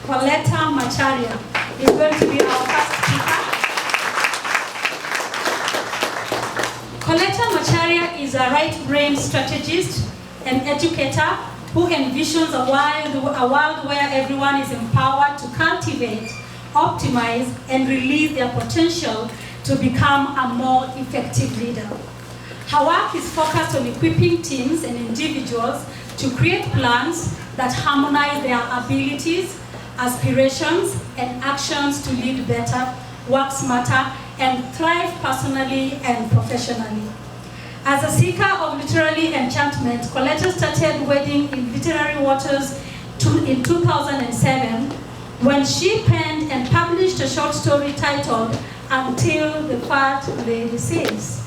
Collette Macharia is going to be our first speaker. Collette Macharia is a right-brain strategist and educator who envisions a world where everyone is empowered to cultivate, optimize, and release their potential to become a more effective leader. Her work is focused on equipping teams and individuals to create plans that harmonize their abilities, aspirations, and actions to lead better, work smarter, and thrive personally and professionally. As a seeker of literary enchantment, Collette started wading in literary waters in 2007 when she penned and published a short story titled Until the Fat Lady Sings.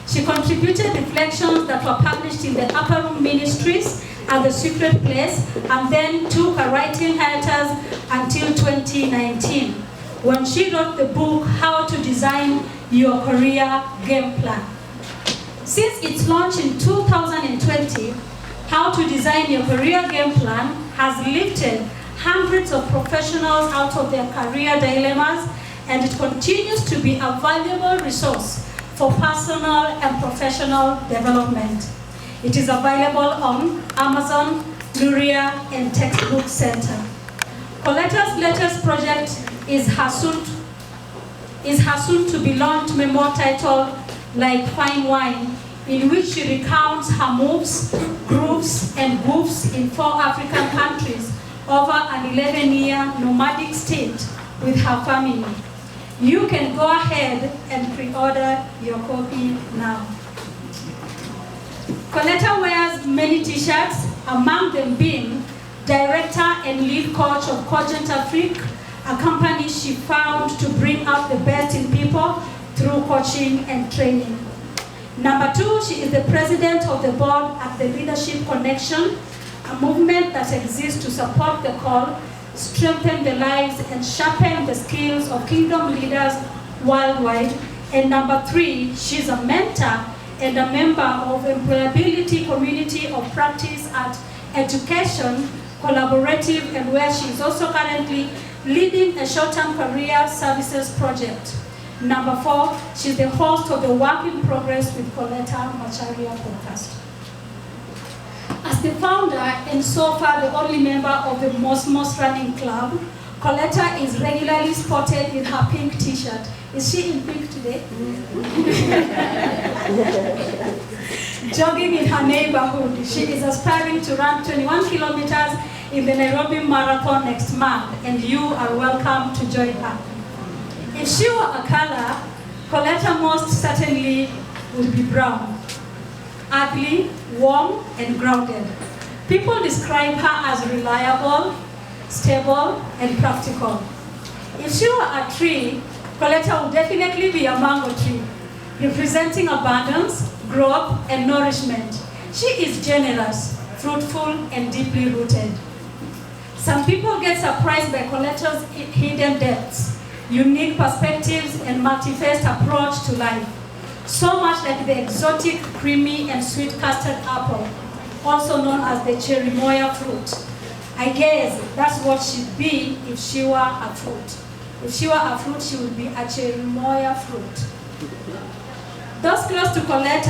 She contributed reflections that were published in the Upper Room Ministries and The Secret Place, and then took a writing hiatus until 2019, when she wrote the book How to Design Your Career Game Plan. Since its launch in 2020, How to Design Your Career Game Plan has lifted hundreds of professionals out of their career dilemmas, and it continues to be a valuable resource for personal and professional development. It is available on Amazon, Luria, and Textbook Center. Colette's latest project is her soon-to-be launched memoir titled Like Fine Wine, in which she recounts her moves, grooves, and goofs in 4 African countries over an 11-year nomadic stint with her family. You can go ahead and pre-order your copy now. Collette wears many t-shirts, among them being director and lead coach of Cogent Afrique, a company she found to bring out the best in people through coaching and training. Number 2, she is the president of the board at the Leadership Connection, a movement that exists to support the call, strengthen the lives, and sharpen the skills of kingdom leaders worldwide. And number 3, she's a mentor and a member of Employability Community of Practice at Education Collaborative, and where she is also currently leading a short-term career services project. Number 4, she's the host of the Work in Progress with Collette Macharia podcast. As the founder and so far the only member of the Most Running Club, Collette is regularly spotted in her pink t-shirt. Is she in pink today? Jogging in her neighborhood. She is aspiring to run 21 kilometers in the Nairobi Marathon next month, and you are welcome to join her. If she were a color, Collette most certainly would be brown. Ugly, warm, and grounded. People describe her as reliable, stable, and practical. If she were a tree, Collette would definitely be a mango tree, representing abundance, growth, and nourishment. She is generous, fruitful, and deeply rooted. Some people get surprised by Colette's hidden depths, unique perspectives, and multi-faced approach to life. So much like the exotic, creamy, and sweet custard apple, also known as the cherimoya fruit. I guess that's what she'd be if she were a fruit. If she were a fruit, she would be a cherimoya fruit. Those close to Collette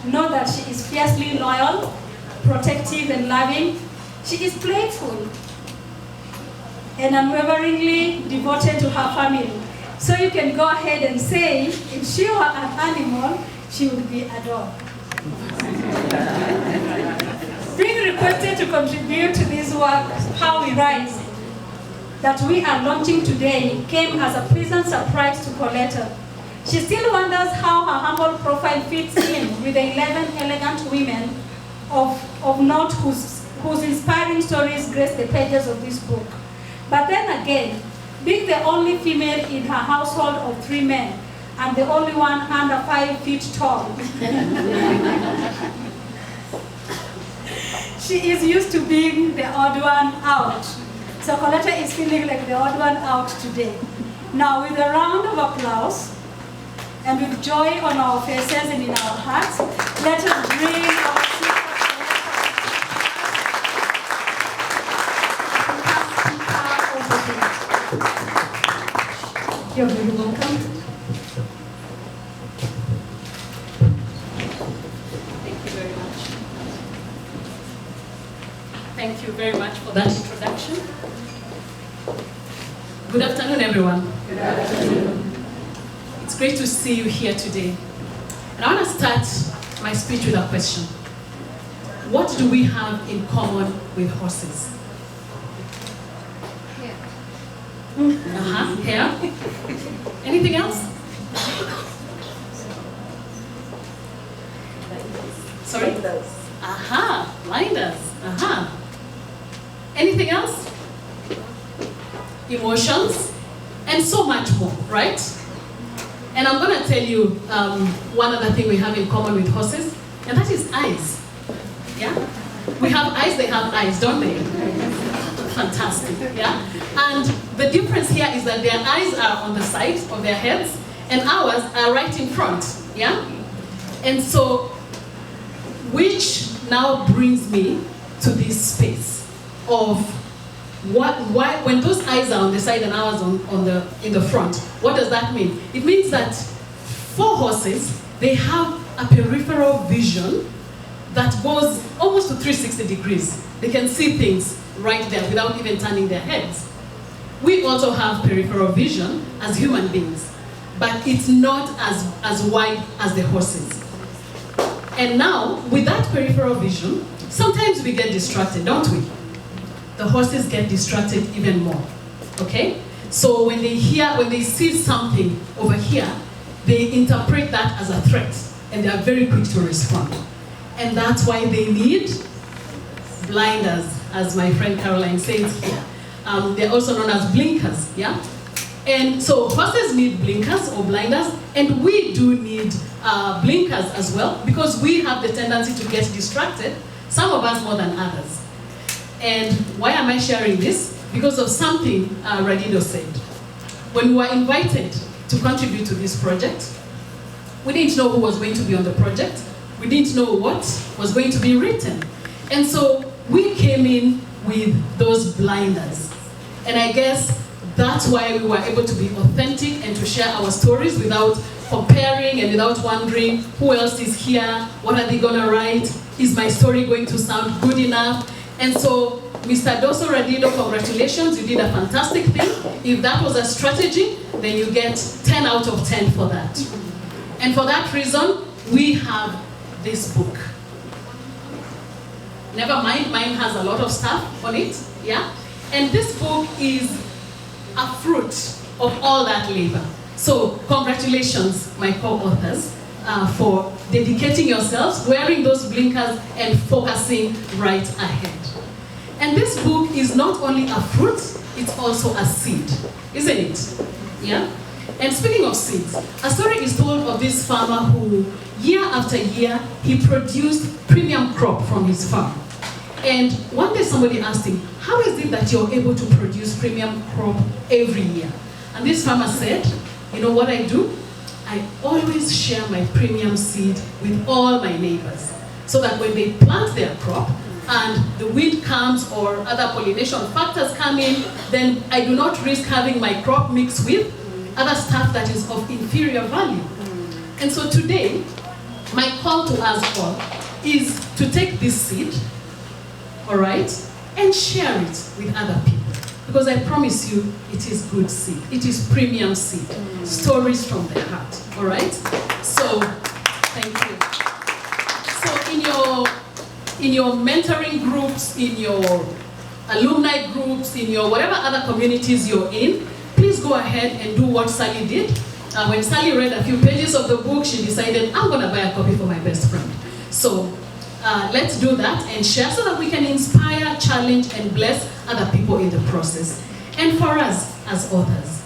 know that she is fiercely loyal, protective, and loving. She is playful and unwaveringly devoted to her family. So you can go ahead and say, if she were an animal, she would be a dog. Being requested to contribute to this work, How We Rise, that we are launching today, came as a pleasant surprise to Collette. She still wonders how her humble profile fits in with the 11 elegant women of note whose inspiring stories grace the pages of this book. But then again, being the only female in her household of 3 men, and the only one under 5 feet tall, she is used to being the odd one out. So Collette is feeling like the odd one out today. Now, with a round of applause, and with joy on our faces and in our hearts, let us bring our speaker over here. You're very welcome. Thank you very much. Thank you very much for that introduction. Good afternoon, everyone. Good afternoon. It's great to see you here today. And I want to start my speech with a question. What do we have in common with horses? Hair. Anything else? Sorry? Blinders. Anything else? Emotions, and so much more, right? And I'm going to tell you one other thing we have in common with horses, and that is eyes. Yeah? We have eyes, they have eyes, don't they? Fantastic, yeah? And the difference here is that their eyes are on the sides of their heads, and ours are right in front, yeah? And so, which now brings me to this space of why, when those eyes are on the side and ours in the front, what does that mean? It means that for horses, they have a peripheral vision that goes almost to 360 degrees. They can see things right there without even turning their heads. We also have peripheral vision as human beings, but it's not as wide as the horses. And now, with that peripheral vision, sometimes we get distracted, don't we? The horses get distracted even more, okay? So when they see something over here, they interpret that as a threat, and they are very quick to respond. And that's why they need blinders, as my friend Caroline says here. They're also known as blinkers, yeah? And so horses need blinkers or blinders, and we do need blinkers as well, because we have the tendency to get distracted, some of us more than others. And why am I sharing this? Because of something Radido said. When we were invited to contribute to this project, we didn't know who was going to be on the project. We didn't know what was going to be written. And so we came in with those blinders. And I guess that's why we were able to be authentic and to share our stories without comparing and without wondering who else is here, what are they gonna write, is my story going to sound good enough? And so, Mr. Doso Radido, congratulations, you did a fantastic thing. If that was a strategy, then you get 10 out of 10 for that. And for that reason, we have this book. Never mind, mine has a lot of stuff on it, yeah? And this book is a fruit of all that labor. So, congratulations, my co-authors, for dedicating yourselves, wearing those blinkers, and focusing right ahead. And this book is not only a fruit, it's also a seed, isn't it? Yeah? And speaking of seeds, a story is told of this farmer who, year after year, he produced premium crop from his farm. And one day somebody asked him, how is it that you're able to produce premium crop every year? And this farmer said, you know what I do? I always share my premium seed with all my neighbors, so that when they plant their crop and the wind comes or other pollination factors come in, then I do not risk having my crop mixed with other stuff that is of inferior value. And so today, my call to us all is to take this seed, all right, and share it with other people. Because I promise you, it is good seed. It is premium seed. Stories from the heart, all right? So, thank you. So in your mentoring groups, in your alumni groups, in your whatever other communities you're in, please go ahead and do what Sally did. When Sally read a few pages of the book, she decided, I'm gonna buy a copy for my best friend. So, let's do that and share so that we can inspire, challenge, and bless other people in the process. And for us as authors,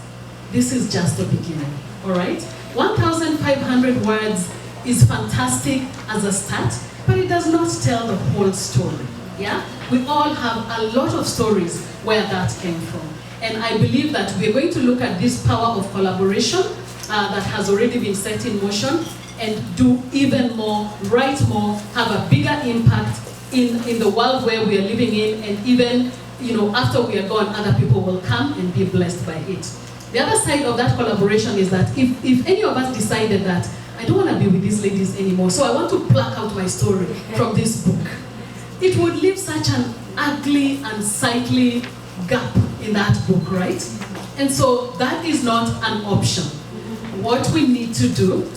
this is just the beginning, all right? 1,500 words is fantastic as a start, but it does not tell the whole story, yeah? We all have a lot of stories where that came from. And I believe that we're going to look at this power of collaboration that has already been set in motion, and do even more, write more, have a bigger impact in the world where we are living in, and even, you know, after we are gone, other people will come and be blessed by it. The other side of that collaboration is that if any of us decided that I don't want to be with these ladies anymore, so I want to pluck out my story from this book, it would leave such an ugly, unsightly gap in that book, right? And so that is not an option. What we need to do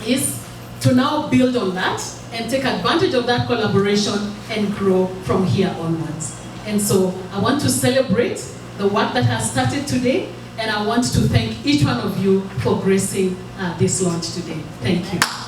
is to now build on that and take advantage of that collaboration and grow from here onwards. And so I want to celebrate the work that has started today, and I want to thank each one of you for gracing this launch today. Thank you.